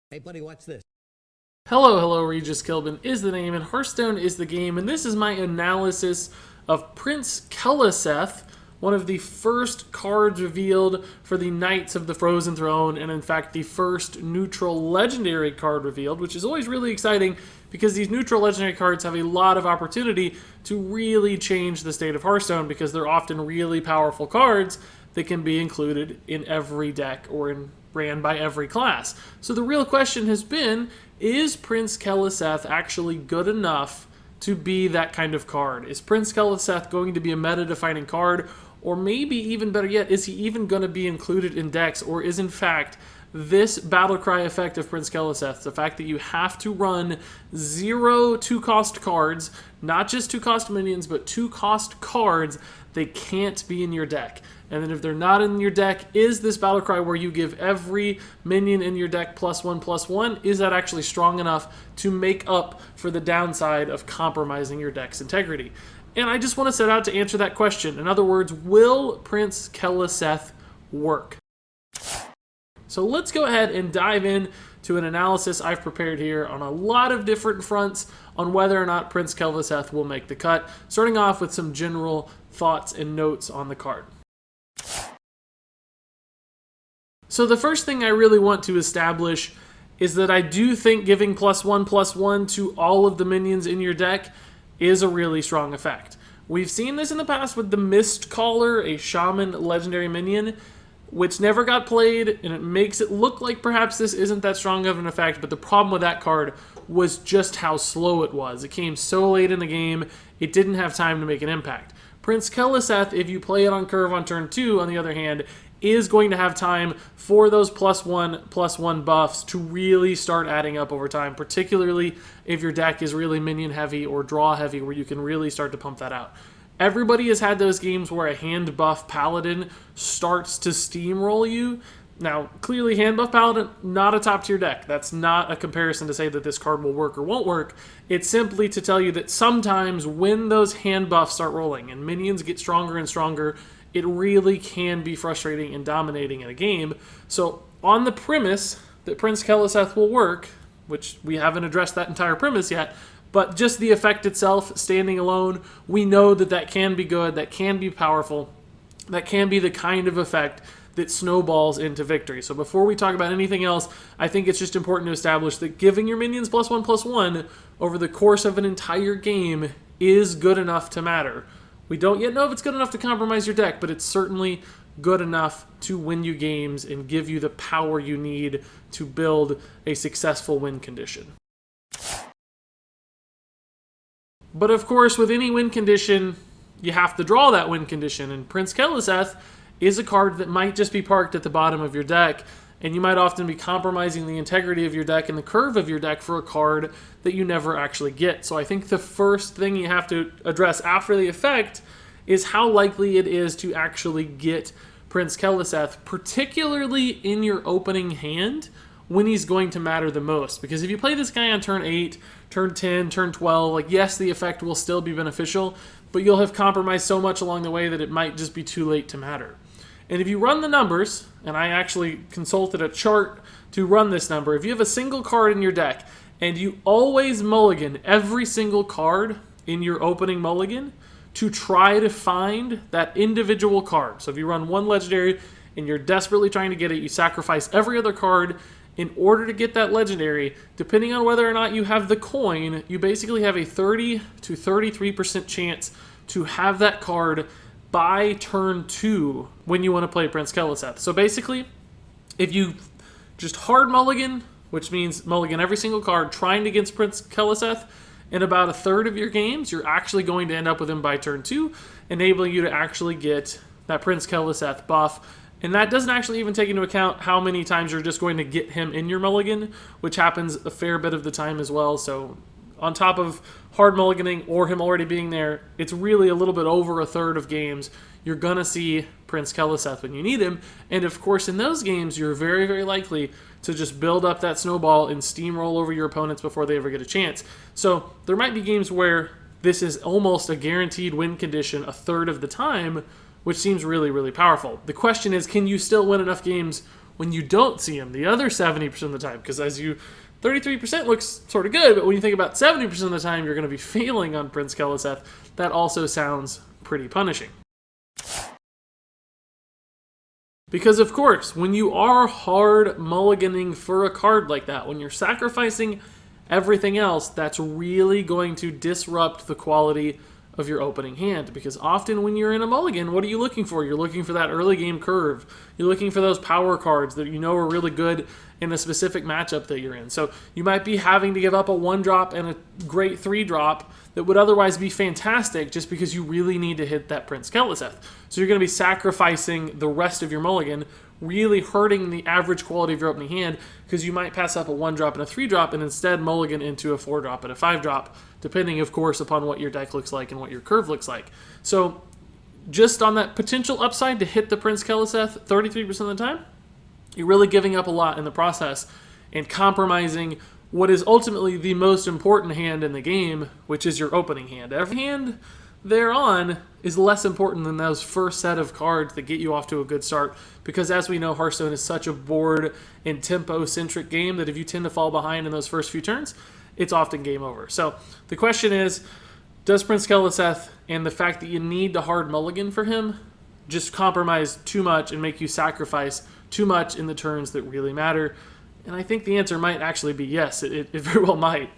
Hey buddy, watch this. Hello, RegisKillbin is the name, and Hearthstone is the game, and this is my analysis of Prince Keleseth, one of the first cards revealed for the Knights of the Frozen Throne, and in fact the first neutral legendary card revealed, which is always really exciting because these neutral legendary cards have a lot of opportunity to really change the state of Hearthstone because they're often really powerful cards that can be included in every deck or ran by every class. So the real question has been, is Prince Keleseth actually good enough to be that kind of card? Is Prince Keleseth going to be a meta-defining card? Or maybe even better yet, is he even going to be included in decks? Or is in fact this battlecry effect of Prince Keleseth, the fact that you have to run 0 2-cost cards, not just 2-cost minions, but 2-cost cards, they can't be in your deck. And then if they're not in your deck, is this battlecry where you give every minion in your deck +1/+1, is that actually strong enough to make up for the downside of compromising your deck's integrity? And I just want to set out to answer that question. In other words, will Prince Keleseth work? So let's go ahead and dive in to an analysis I've prepared here on a lot of different fronts on whether or not Prince Keleseth will make the cut, starting off with some general thoughts and notes on the card. So the first thing I really want to establish is that I do think giving +1/+1 to all of the minions in your deck is a really strong effect. We've seen this in the past with the Mistcaller, a Shaman legendary minion, which never got played, and it makes it look like perhaps this isn't that strong of an effect, but the problem with that card was just how slow it was. It came so late in the game, it didn't have time to make an impact. Prince Keleseth, if you play it on curve on turn 2, on the other hand, is going to have time for those +1/+1 buffs to really start adding up over time, particularly if your deck is really minion heavy or draw heavy, where you can really start to pump that out. Everybody has had those games where a hand buff Paladin starts to steamroll you. Now, clearly hand buff Paladin, not a top tier deck. That's not a comparison to say that this card will work or won't work. It's simply to tell you that sometimes when those hand buffs start rolling and minions get stronger and stronger, it really can be frustrating and dominating in a game. So on the premise that Prince Keleseth will work, which we haven't addressed that entire premise yet, but just the effect itself, standing alone, we know that that can be good, that can be powerful, that can be the kind of effect that snowballs into victory. So before we talk about anything else, I think it's just important to establish that giving your minions +1/+1 over the course of an entire game is good enough to matter. We don't yet know if it's good enough to compromise your deck, but it's certainly good enough to win you games and give you the power you need to build a successful win condition. But of course, with any win condition, you have to draw that win condition, and Prince Keleseth is a card that might just be parked at the bottom of your deck, and you might often be compromising the integrity of your deck and the curve of your deck for a card that you never actually get. So I think the first thing you have to address after the effect is how likely it is to actually get Prince Keleseth, particularly in your opening hand, when he's going to matter the most. Because if you play this guy on turn 8, turn 10, turn 12, like yes, the effect will still be beneficial, but you'll have compromised so much along the way that it might just be too late to matter. And if you run the numbers, and I actually consulted a chart to run this number, if you have a single card in your deck and you always mulligan every single card in your opening mulligan to try to find that individual card. So if you run one legendary and you're desperately trying to get it, you sacrifice every other card in order to get that legendary. Depending on whether or not you have the coin, you basically have a 30 to 33% chance to have that card by turn 2 when you want to play Prince Keleseth. So basically, if you just hard mulligan, which means mulligan every single card trying against Prince Keleseth, in about a third of your games, you're actually going to end up with him by turn 2, enabling you to actually get that Prince Keleseth buff. And that doesn't actually even take into account how many times you're just going to get him in your mulligan, which happens a fair bit of the time as well. So on top of hard mulliganing or him already being there, it's really a little bit over a third of games you're going to see Prince Keleseth when you need him. And of course, in those games, you're very, very likely to just build up that snowball and steamroll over your opponents before they ever get a chance. So there might be games where this is almost a guaranteed win condition a third of the time, which seems really, really powerful. The question is, can you still win enough games when you don't see him, the other 70% of the time. Because 33% looks sort of good, but when you think about 70% of the time you're going to be failing on Prince Keleseth, that also sounds pretty punishing. Because of course, when you are hard mulliganing for a card like that, when you're sacrificing everything else, that's really going to disrupt the quality of your opening hand. Because often when you're in a mulligan, what are you looking for? You're looking for that early game curve. You're looking for those power cards that you know are really good in a specific matchup that you're in. So you might be having to give up a 1-drop and a great 3-drop that would otherwise be fantastic just because you really need to hit that Prince Keleseth. So you're going to be sacrificing the rest of your mulligan, really hurting the average quality of your opening hand because you might pass up a 1-drop and a 3-drop and instead mulligan into a 4-drop and a 5-drop, depending, of course, upon what your deck looks like and what your curve looks like. So just on that potential upside to hit the Prince Keleseth 33% of the time, you're really giving up a lot in the process and compromising what is ultimately the most important hand in the game, which is your opening hand. Every hand thereon is less important than those first set of cards that get you off to a good start, because as we know, Hearthstone is such a board and tempo-centric game that if you tend to fall behind in those first few turns, it's often game over. So the question is, does Prince Keleseth and the fact that you need to hard mulligan for him just compromise too much and make you sacrifice too much in the turns that really matter? And I think the answer might actually be yes, it very well might.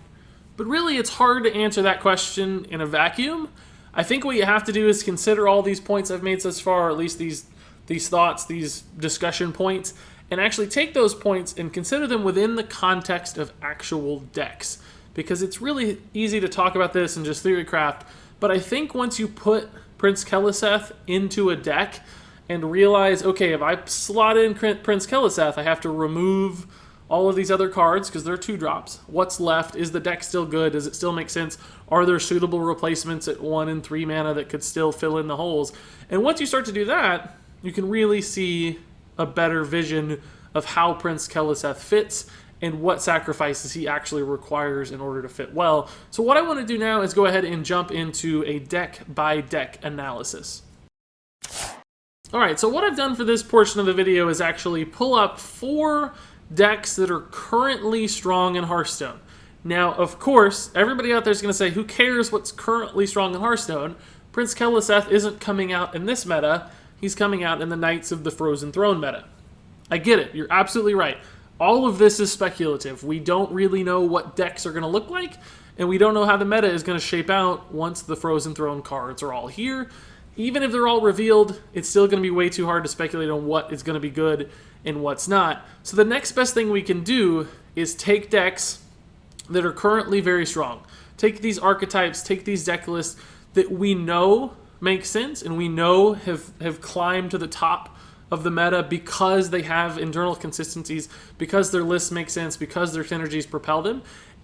But really, it's hard to answer that question in a vacuum. I think what you have to do is consider all these points I've made thus far, or at least these thoughts, these discussion points, and actually take those points and consider them within the context of actual decks. Because it's really easy to talk about this and just theory craft, but I think once you put Prince Keleseth into a deck and realize, okay, if I slot in Prince Keleseth, I have to remove all of these other cards because they're 2-drops. What's left? Is the deck still good? Does it still make sense? Are there suitable replacements at 1 and 3 mana that could still fill in the holes? And once you start to do that, you can really see a better vision of how Prince Keleseth fits and what sacrifices he actually requires in order to fit well. So what I want to do now is go ahead and jump into a deck-by-deck analysis. Alright, so what I've done for this portion of the video is actually pull up 4 decks that are currently strong in Hearthstone. Now, of course, everybody out there is going to say, who cares what's currently strong in Hearthstone? Prince Keleseth isn't coming out in this meta. He's coming out in the Knights of the Frozen Throne meta. I get it. You're absolutely right. All of this is speculative. We don't really know what decks are going to look like, and we don't know how the meta is going to shape out once the Frozen Throne cards are all here. Even if they're all revealed, it's still going to be way too hard to speculate on what is going to be good and what's not. So the next best thing we can do is take decks that are currently very strong. Take these archetypes, take these deck lists that we know make sense and we know have climbed to the top of the meta because they have internal consistencies, because their lists make sense, because their synergies propel them.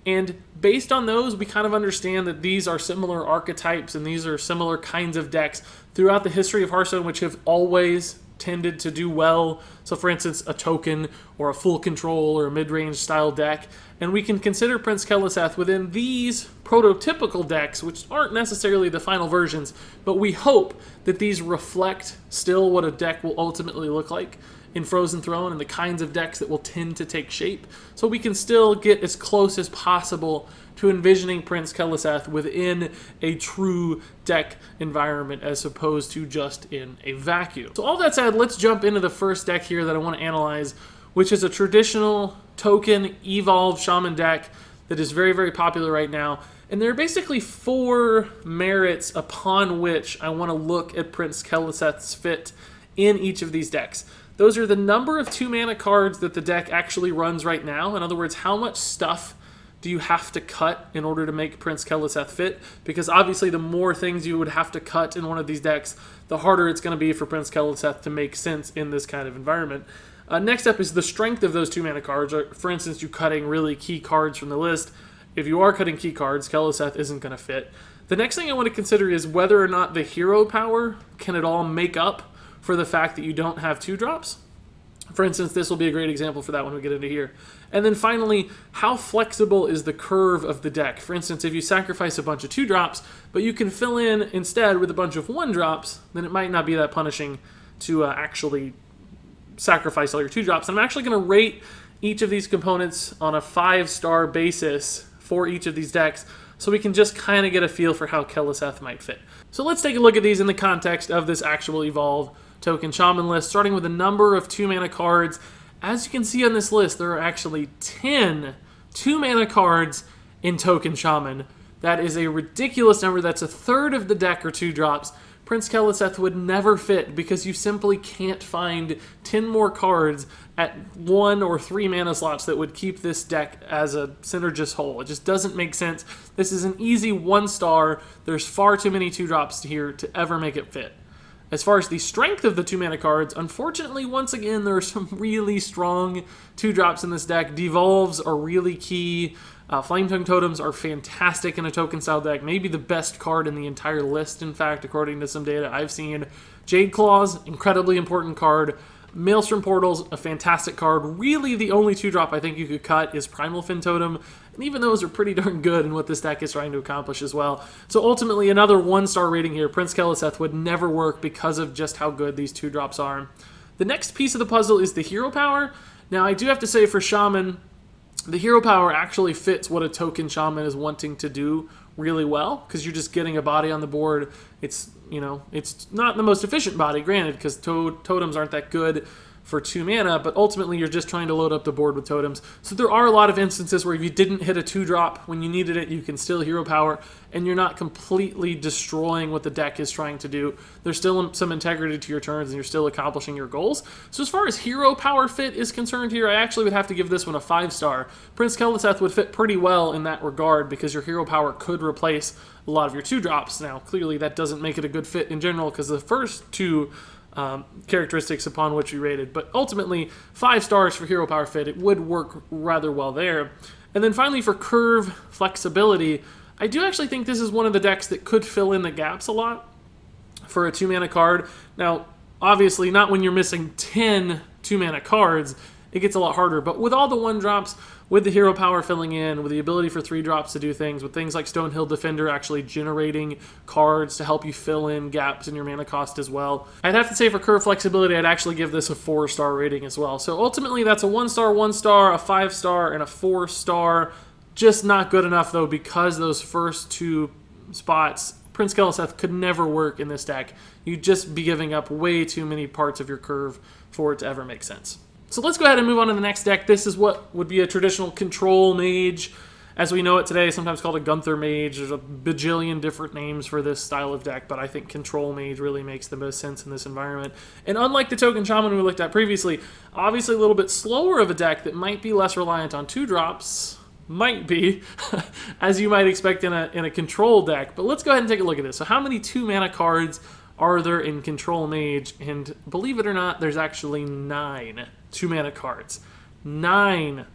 And based on those, we kind of understand that these are similar archetypes and these are similar kinds of decks throughout the history of Hearthstone, which have always tended to do well. So for instance, a token or a full control or a mid-range style deck. And we can consider Prince Keleseth within these prototypical decks, which aren't necessarily the final versions, but we hope that these reflect still what a deck will ultimately look like in Frozen Throne and the kinds of decks that will tend to take shape. So we can still get as close as possible to envisioning Prince Keleseth within a true deck environment as opposed to just in a vacuum. So all that said, let's jump into the first deck here that I want to analyze, which is a traditional token evolve shaman deck that is very, very popular right now. And there are basically 4 merits upon which I want to look at Prince Keleseth's fit in each of these decks. Those are the number of 2-mana cards that the deck actually runs right now. In other words, how much stuff do you have to cut in order to make Prince Keleseth fit? Because obviously the more things you would have to cut in one of these decks, the harder it's going to be for Prince Keleseth to make sense in this kind of environment. Next up is the strength of those 2-mana cards. For instance, you're cutting really key cards from the list. If you are cutting key cards, Keleseth isn't going to fit. The next thing I want to consider is whether or not the hero power can at all make up for the fact that you don't have 2-drops. For instance, this will be a great example for that when we get into here. And then finally, how flexible is the curve of the deck? For instance, if you sacrifice a bunch of 2-drops, but you can fill in instead with a bunch of 1-drops, then it might not be that punishing to actually sacrifice all your 2-drops. I'm actually going to rate each of these components on a 5-star basis for each of these decks, so we can just kind of get a feel for how Keleseth might fit. So let's take a look at these in the context of this actual Evolve Token Shaman list, starting with a number of 2-mana cards. As you can see on this list, there are actually 10 2-mana cards in Token Shaman. That is a ridiculous number. That's a third of the deck or 2-drops. Prince Keleseth would never fit because you simply can't find 10 more cards at 1 or 3 mana slots that would keep this deck as a synergist whole. It just doesn't make sense. This is an easy 1-star. There's far too many 2-drops here to ever make it fit. As far as the strength of the 2-mana cards, unfortunately, once again, there are some really strong 2-drops in this deck. Devolves are really key. Flametongue Totems are fantastic in a token-style deck. Maybe the best card in the entire list, in fact, according to some data I've seen. Jade Claws, incredibly important card. Maelstrom Portals, a fantastic card. Really, the only 2-drop I think you could cut is Primal Fin Totem, and even those are pretty darn good in what this deck is trying to accomplish as well. So ultimately, another 1-star rating here. Prince Keleseth would never work because of just how good these 2-drops are. The next piece of the puzzle is the hero power. Now, I do have to say for Shaman, the hero power actually fits what a token Shaman is wanting to do really well, because you're just getting a body on the board. It's, you know, it's not the most efficient body, granted, because totems aren't that good for 2 mana, but ultimately you're just trying to load up the board with totems. So there are a lot of instances where if you didn't hit a 2-drop when you needed it, you can still hero power, and you're not completely destroying what the deck is trying to do. There's still some integrity to your turns, and you're still accomplishing your goals. So as far as hero power fit is concerned here, I actually would have to give this one a 5-star. Prince Keleseth would fit pretty well in that regard, because your hero power could replace a lot of your 2-drops. Now, clearly that doesn't make it a good fit in general, because the first 2 characteristics upon which we rated, but ultimately 5 stars for hero power fit. It would work rather well there. And then finally for curve flexibility, I do actually think this is one of the decks that could fill in the gaps a lot for a 2-mana card. Now, obviously not when you're missing 10 2-mana cards. It gets a lot harder, but with all the 1-drops, with the hero power filling in, with the ability for 3-drops to do things, with things like Stonehill Defender actually generating cards to help you fill in gaps in your mana cost as well, I'd have to say for curve flexibility, I'd actually give this a 4-star rating as well. So ultimately, that's a 1-star, 1-star, a 5-star, and a 4-star. Just not good enough, though, because those first 2 spots, Prince Keleseth could never work in this deck. You'd just be giving up way too many parts of your curve for it to ever make sense. So let's go ahead and move on to the next deck. This is what would be a traditional control mage, as we know it today, sometimes called a Gunther mage. There's a bajillion different names for this style of deck, but I think control mage really makes the most sense in this environment. And unlike the token shaman we looked at previously, obviously a little bit slower of a deck that might be less reliant on 2-drops, might be, as you might expect in a control deck. But let's go ahead and take a look at this. So how many 2-mana cards are there in Control Mage? And believe it or not, there's actually 9 2-mana cards. 9.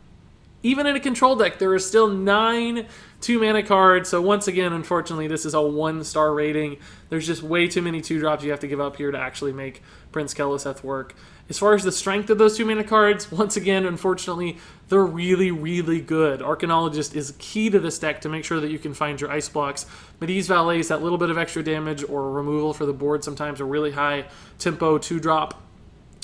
Even in a control deck, there are still 9 2-mana cards. So once again, unfortunately, this is a 1-star rating. There's just way too many 2-drops you have to give up here to actually make Prince Keleseth work. As far as the strength of those 2-mana cards, once again, unfortunately, they're really, really good. Arcanologist is key to this deck to make sure that you can find your ice blocks. Medivh Valets, that little bit of extra damage or removal for the board, sometimes a really high tempo 2-drop.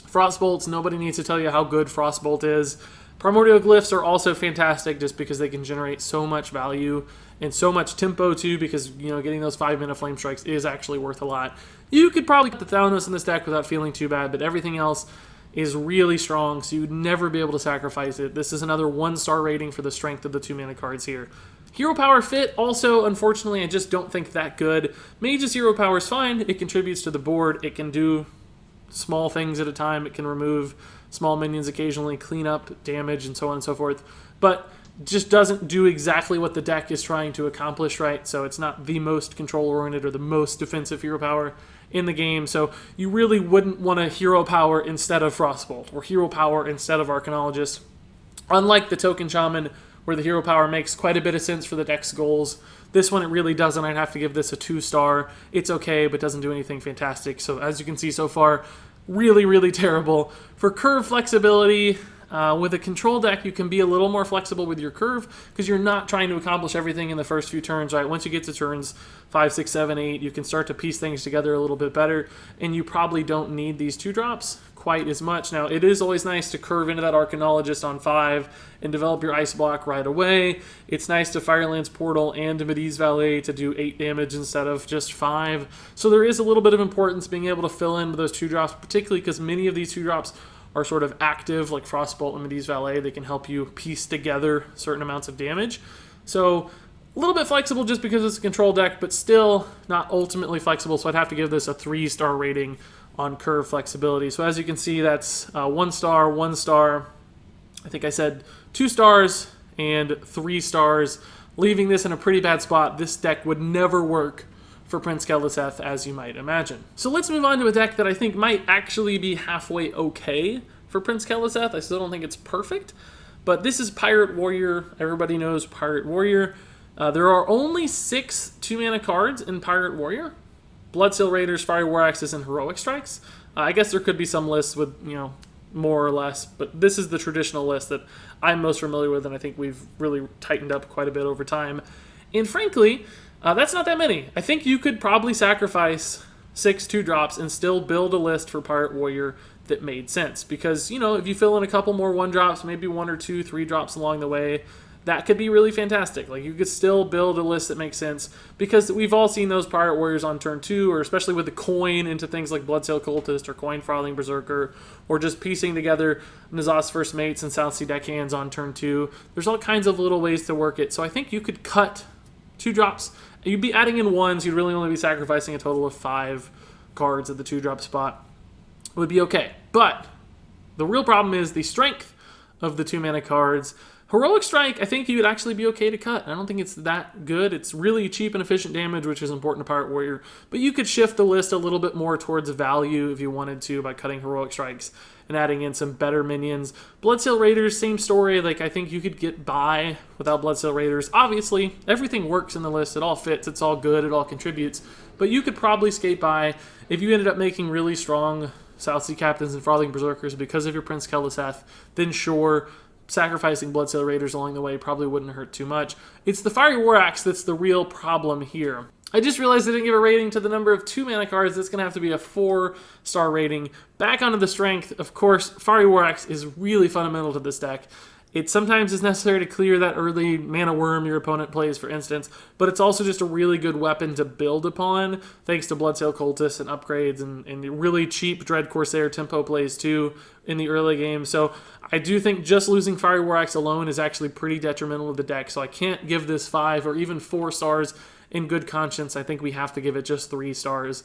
Frostbolts, nobody needs to tell you how good Frostbolt is. Primordial Glyphs are also fantastic just because they can generate so much value and so much tempo too, because, you know, getting those 5-mana Flame Strikes is actually worth a lot. You could probably get the Thalanos in this deck without feeling too bad, but everything else is really strong, so you'd never be able to sacrifice it. This is another 1-star rating for the strength of the 2-mana cards here. Hero Power fit, also, unfortunately, I just don't think that good. Mage's Hero Power is fine. It contributes to the board. It can do small things at a time. It can remove small minions occasionally, clean up damage, and so on and so forth. But just doesn't do exactly what the deck is trying to accomplish, right? So it's not the most control-oriented or the most defensive hero power in the game. So you really wouldn't want a hero power instead of Frostbolt or hero power instead of Arcanologist. Unlike the Token Shaman, where the hero power makes quite a bit of sense for the deck's goals, this one it really doesn't. I'd have to give this a 2-star. It's okay, but doesn't do anything fantastic. So as you can see so far, really, really terrible. For curve flexibility, With a control deck, you can be a little more flexible with your curve because you're not trying to accomplish everything in the first few turns, right? Once you get to turns 5, 6, 7, 8, you can start to piece things together a little bit better, and you probably don't need these 2-drops quite as much. Now, it is always nice to curve into that Arcanologist on 5 and develop your Ice Block right away. It's nice to Firelands Portal and Medee's Valet to do 8 damage instead of just 5. So there is a little bit of importance being able to fill in with those 2-drops, particularly because many of these 2-drops are sort of active, like Frostbolt and Medee's Valet. They can help you piece together certain amounts of damage. So a little bit flexible just because it's a control deck, but still not ultimately flexible, so I'd have to give this a 3-star rating on curve flexibility. So as you can see, that's 1 star, 1 star, I think I said 2 stars, and 3 stars, leaving this in a pretty bad spot. This deck would never work for Prince Keleseth, as you might imagine. So let's move on to a deck that I think might actually be halfway okay for Prince Keleseth. I still don't think it's perfect, but this is Pirate Warrior. Everybody knows Pirate Warrior. There are only 6 2-mana cards in Pirate Warrior: Bloodseal Raiders, Fiery War Axes, and Heroic Strikes. I guess there could be some lists with, more or less, but this is the traditional list that I'm most familiar with, and I think we've really tightened up quite a bit over time. And frankly, that's not that many. I think you could probably sacrifice 6 2-drops and still build a list for Pirate Warrior that made sense. Because, if you fill in a couple more 1-drops, maybe 1 or 2 3-drops along the way, that could be really fantastic. Like, you could still build a list that makes sense, because we've all seen those Pirate Warriors on turn 2, or especially with the coin into things like Bloodsail Cultist or Coin Frothing Berserker, or just piecing together N'Zoth's First Mates and Southsea Deckhands on turn 2. There's all kinds of little ways to work it. So I think you could cut 2-drops. You'd be adding in 1s. You'd really only be sacrificing a total of 5 cards at the 2-drop spot. It would be okay. But the real problem is the strength of the 2-mana cards. Heroic Strike, I think you would actually be okay to cut. I don't think it's that good. It's really cheap and efficient damage, which is important to Pirate Warrior. But you could shift the list a little bit more towards value if you wanted to by cutting Heroic Strikes and adding in some better minions. Bloodseal Raiders, same story. Like, I think you could get by without Bloodseal Raiders. Obviously, everything works in the list. It all fits. It's all good. It all contributes. But you could probably skate by if you ended up making really strong Southsea Captains and Frothing Berserkers because of your Prince Keleseth. Then sure, sacrificing Bloodseal Raiders along the way probably wouldn't hurt too much. It's the Fiery War Axe that's the real problem here. I just realized I didn't give a rating to the number of 2-mana cards. That's going to have to be a 4-star rating. Back onto the strength, of course, Fiery War Axe is really fundamental to this deck. It sometimes is necessary to clear that early mana worm your opponent plays, for instance, but it's also just a really good weapon to build upon, thanks to Bloodsail Cultists and upgrades and really cheap Dread Corsair tempo plays too in the early game. So I do think just losing Fiery War Axe alone is actually pretty detrimental to the deck, so I can't give this 5 or even 4 stars in good conscience. I think we have to give it just 3 stars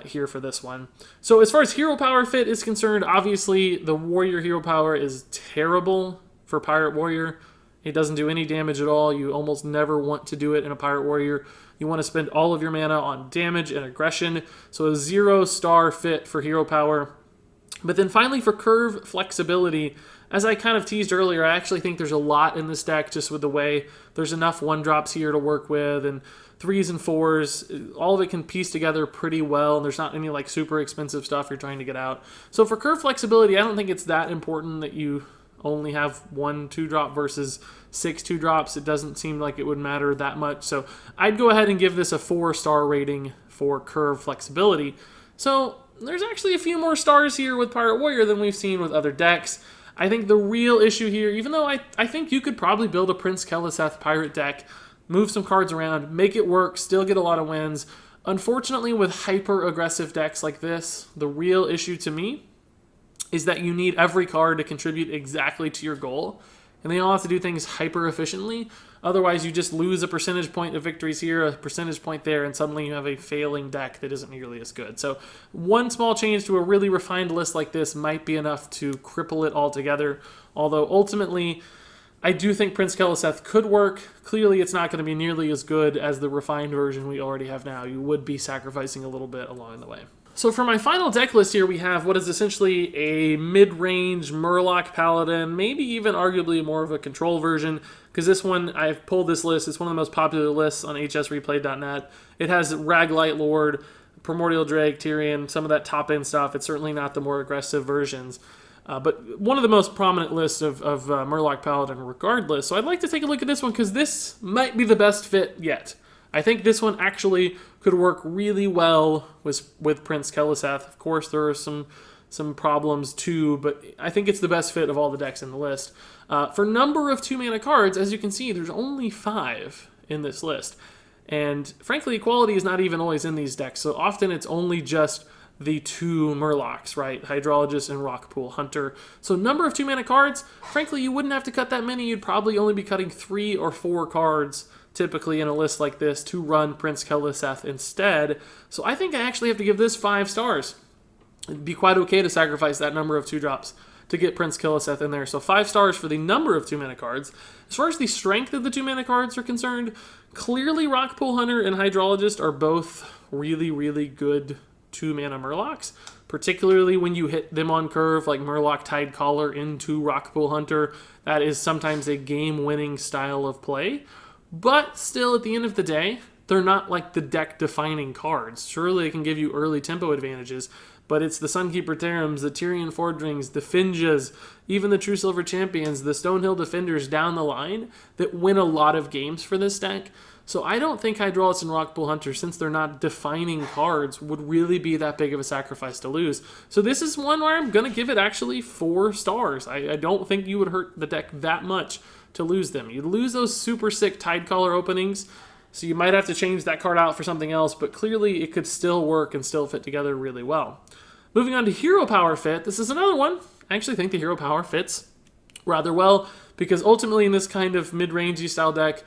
here for this one. So as far as hero power fit is concerned, obviously the Warrior hero power is terrible for Pirate Warrior. It doesn't do any damage at all. You almost never want to do it in a Pirate Warrior. You want to spend all of your mana on damage and aggression. So a 0-star fit for hero power. But then finally for curve flexibility, as I kind of teased earlier, I actually think there's a lot in this deck just with the way there's enough 1-drops here to work with, and 3s and 4s. All of it can piece together pretty well, and there's not any like super expensive stuff you're trying to get out. So for curve flexibility, I don't think it's that important that you only have 1 2-drop versus 6 2-drops. It doesn't seem like it would matter that much. So I'd go ahead and give this a 4-star rating for curve flexibility. So there's actually a few more stars here with Pirate Warrior than we've seen with other decks. I think the real issue here, even though I think you could probably build a Prince Keleseth pirate deck, move some cards around, make it work, still get a lot of wins. Unfortunately, with hyper-aggressive decks like this, the real issue to me is that you need every card to contribute exactly to your goal, and they all have to do things hyper efficiently. Otherwise, you just lose a percentage point of victories here, a percentage point there, and suddenly you have a failing deck that isn't nearly as good. So one small change to a really refined list like this might be enough to cripple it altogether, although ultimately I do think Prince Keleseth could work. Clearly, it's not going to be nearly as good as the refined version we already have now. You would be sacrificing a little bit along the way. So for my final deck list here, we have what is essentially a mid-range Murloc Paladin, maybe even arguably more of a control version, because this one, I've pulled this list, it's one of the most popular lists on hsreplay.net. It has Raglight Lord, Primordial Drake, Tyrion, some of that top-end stuff. It's certainly not the more aggressive versions. But one of the most prominent lists of Murloc Paladin regardless. So I'd like to take a look at this one because this might be the best fit yet. I think this one actually could work really well with Prince Keleseth. Of course, there are some problems too, but I think it's the best fit of all the decks in the list. For number of 2-mana cards, as you can see, there's only 5 in this list. And frankly, equality is not even always in these decks, so often it's only just the 2 Murlocs, right? Hydrologist and Rockpool Hunter. So number of 2-mana cards, frankly, you wouldn't have to cut that many. You'd probably only be cutting 3 or 4 cards typically in a list like this to run Prince Keleseth instead. So I think I actually have to give this 5 stars. It'd be quite okay to sacrifice that number of 2-drops to get Prince Keleseth in there. So 5 stars for the number of 2-mana cards. As far as the strength of the 2-mana cards are concerned, clearly Rockpool Hunter and Hydrologist are both really, really good 2-mana Murlocs, particularly when you hit them on curve like Murloc Tidecaller into Rockpool Hunter. That is sometimes a game-winning style of play. But still, at the end of the day, they're not like the deck-defining cards. Surely they can give you early tempo advantages, but it's the Sunkeeper Terrams, the Tyrian Fordrings, the Finjas, even the True Silver Champions, the Stonehill Defenders down the line that win a lot of games for this deck. So I don't think Hydrologist and Rockpool Hunter, since they're not defining cards, would really be that big of a sacrifice to lose. So this is one where I'm going to give it actually 4 stars. I don't think you would hurt the deck that much to lose them. You'd lose those super sick Tidecaller openings, so you might have to change that card out for something else, but clearly it could still work and still fit together really well. Moving on to Hero Power fit, this is another one. I actually think the Hero Power fits rather well, because ultimately in this kind of mid-rangey style deck,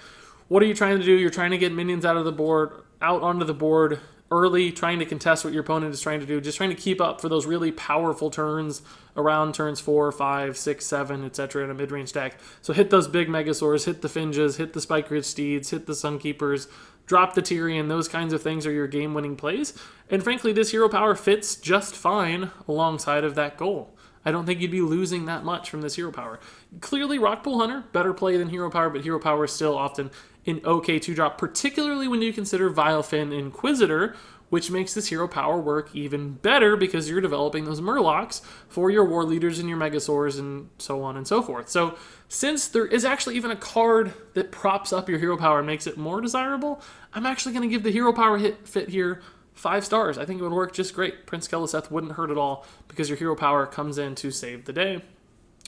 what are you trying to do? You're trying to get minions out onto the board early, trying to contest what your opponent is trying to do, just trying to keep up for those really powerful turns around turns 4, 5, 6, 7, etc. in a mid-range deck. So hit those big Megasaurs, hit the Finjas, hit the Spike Ridge Steeds, hit the Sunkeepers, drop the Tyrian. Those kinds of things are your game-winning plays. And frankly, this Hero Power fits just fine alongside of that goal. I don't think you'd be losing that much from this Hero Power. Clearly, Rockpool Hunter, better play than Hero Power, but Hero Power is still often an okay 2-drop, particularly when you consider Vilefin Inquisitor, which makes this Hero Power work even better because you're developing those Murlocs for your War Leaders and your Megasaurs and so on and so forth. So since there is actually even a card that props up your Hero Power and makes it more desirable, I'm actually going to give the Hero Power fit here 5 stars. I think it would work just great. Prince Keleseth wouldn't hurt at all because your Hero Power comes in to save the day.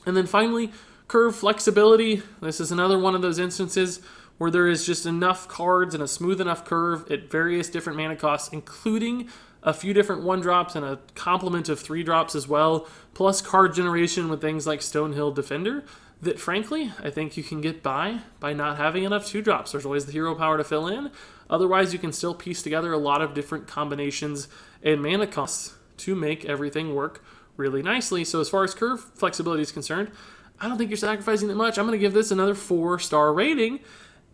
And then finally, curve flexibility. This is another one of those instances where there is just enough cards and a smooth enough curve at various different mana costs, including a few different 1-drops and a complement of 3-drops as well, plus card generation with things like Stonehill Defender, that frankly, I think you can get by not having enough 2-drops. There's always the Hero Power to fill in. Otherwise, you can still piece together a lot of different combinations and mana costs to make everything work really nicely. So as far as curve flexibility is concerned, I don't think you're sacrificing that much. I'm going to give this another 4-star rating.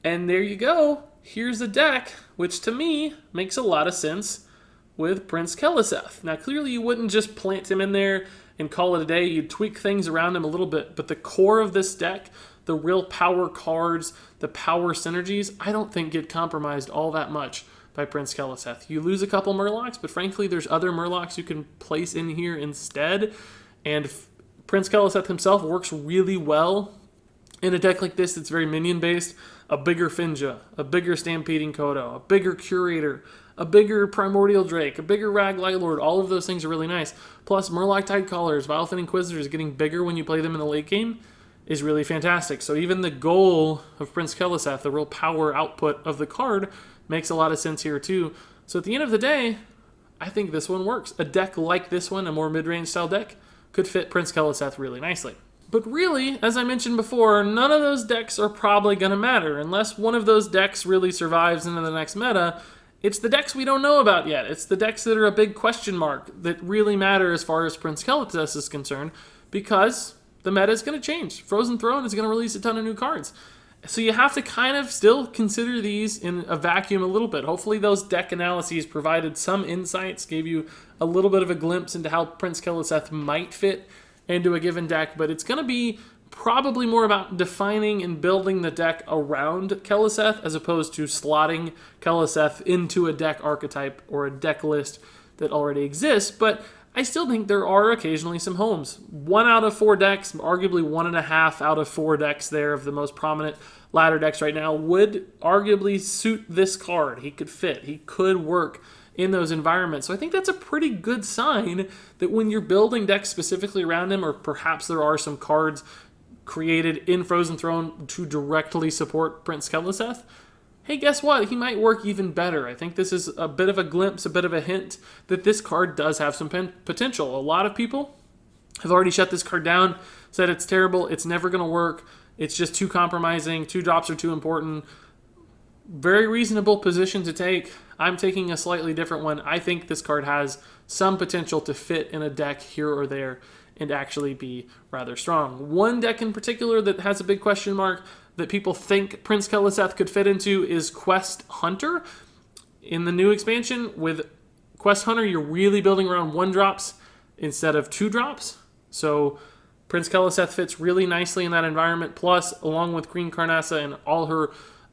And there you go. Here's a deck, which to me makes a lot of sense with Prince Keleseth. Now, clearly you wouldn't just plant him in there and call it a day. You'd tweak things around him a little bit. But the core of this deck, the real power cards, the power synergies, I don't think get compromised all that much by Prince Keleseth. You lose a couple Murlocs, but frankly, there's other Murlocs you can place in here instead. And Prince Keleseth himself works really well in a deck like this that's very minion-based. A bigger Finja, a bigger Stampeding Kodo, a bigger Curator, a bigger Primordial Drake, a bigger Rag Lightlord, all of those things are really nice. Plus, Murloc Tidecallers, Vilefin Inquisitors getting bigger when you play them in the late game is really fantastic. So even the goal of Prince Keleseth, the real power output of the card, makes a lot of sense here too. So at the end of the day, I think this one works. A deck like this one, a more mid-range style deck, could fit Prince Keleseth really nicely. But really, as I mentioned before, none of those decks are probably going to matter. Unless one of those decks really survives into the next meta, it's the decks we don't know about yet. It's the decks that are a big question mark that really matter as far as Prince Keleseth is concerned, because the meta is going to change. Frozen Throne is going to release a ton of new cards. So you have to kind of still consider these in a vacuum a little bit. Hopefully those deck analyses provided some insights, gave you a little bit of a glimpse into how Prince Keleseth might fit into a given deck, but it's going to be probably more about defining and building the deck around Keleseth as opposed to slotting Keleseth into a deck archetype or a deck list that already exists. But I still think there are occasionally some homes. 1 out of 4 decks, arguably 1.5 out of 4 decks there of the most prominent ladder decks right now would arguably suit this card. He could fit. He could work in those environments. So I think that's a pretty good sign that when you're building decks specifically around him, or perhaps there are some cards created in Frozen Throne to directly support Prince Keleseth, hey, guess what? He might work even better. I think this is a bit of a glimpse, a bit of a hint that this card does have some potential. A lot of people have already shut this card down, said it's terrible, it's never going to work, it's just too compromising, 2 drops are too important. Very reasonable position to take. I'm taking a slightly different one. I think this card has some potential to fit in a deck here or there and actually be rather strong. One deck in particular that has a big question mark that people think Prince Keleseth could fit into is Quest Hunter. In the new expansion, with Quest Hunter, you're really building around 1 drops instead of 2 drops. So Prince Keleseth fits really nicely in that environment. Plus, along with Queen Carnassa and all her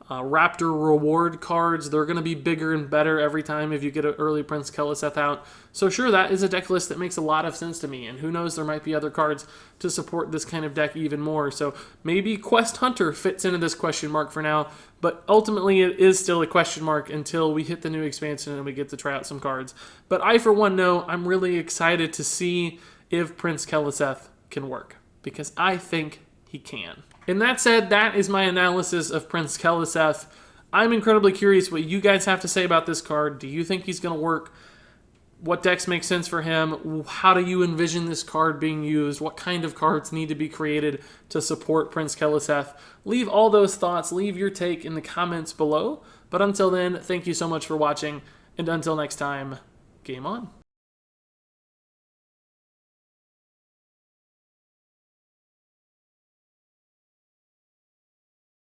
Raptor reward cards, they're going to be bigger and better every time if you get an early Prince Keleseth out. So sure, that is a deck list that makes a lot of sense to me, and who knows, there might be other cards to support this kind of deck even more. So maybe Quest Hunter fits into this question mark for now, but ultimately it is still a question mark until we hit the new expansion and we get to try out some cards. But I, for one, know I'm really excited to see if Prince Keleseth can work, because I think he can. And that said, that is my analysis of Prince Keleseth. I'm incredibly curious what you guys have to say about this card. Do you think he's going to work? What decks make sense for him? How do you envision this card being used? What kind of cards need to be created to support Prince Keleseth? Leave all those thoughts, leave your take in the comments below. But until then, thank you so much for watching, and until next time, game on.